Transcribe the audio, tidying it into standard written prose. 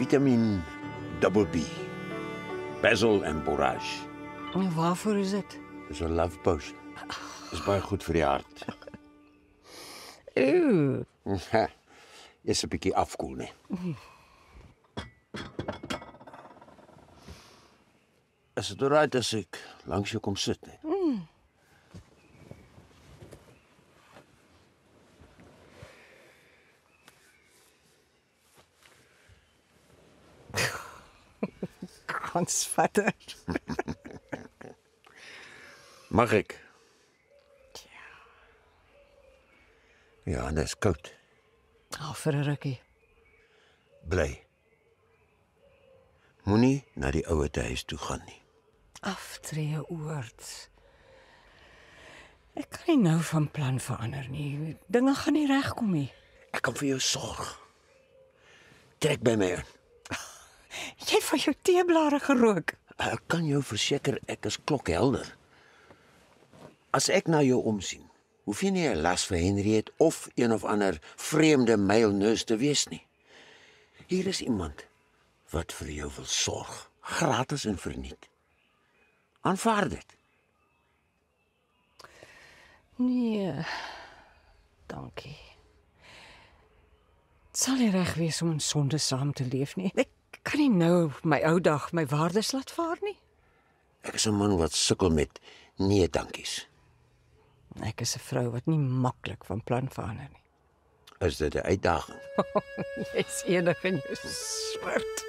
Vitamin Double B. Basil en borage. En waarvoor is dit? Dis 'n love potion. Dis baie goed vir die hart. Ew. Jy's 'n bietjie afkoel, nee. Is dit alright as ek langs jou kom sit, nee? Kansvatter. Mag ek? Ja, en dit is koud. Vir 'n rukkie. Bly. Moenie na die ouete huis toe gaan nie. Aftree oord. Ek kan nie nou van plan verander nie. Dinge gaan nie regkom nie. Ek kan vir jou sorg. Trek by my in. Jy het van jou teeblare gerook. Ek kan jou verseker ek is klokhelder. As ek na jou omsien, hoef jy nie 'n las vir Henriet of een of ander vreemde male-nurse te wees nie. Hier is iemand wat vir jou wil sorg, gratis en verniet. Aanvaar dit. Nee. Dankie. Het sal nie reg wees om in sonde saam te leef nie. Ek kan nie nou my ou dag my waardes laat vaar nie. Ek is 'n man wat sukkel met nee dankies. Ek is 'n vrou wat nie maklik van plan verander nie. Is dit 'n uitdaging? Jy's enig in jou soort.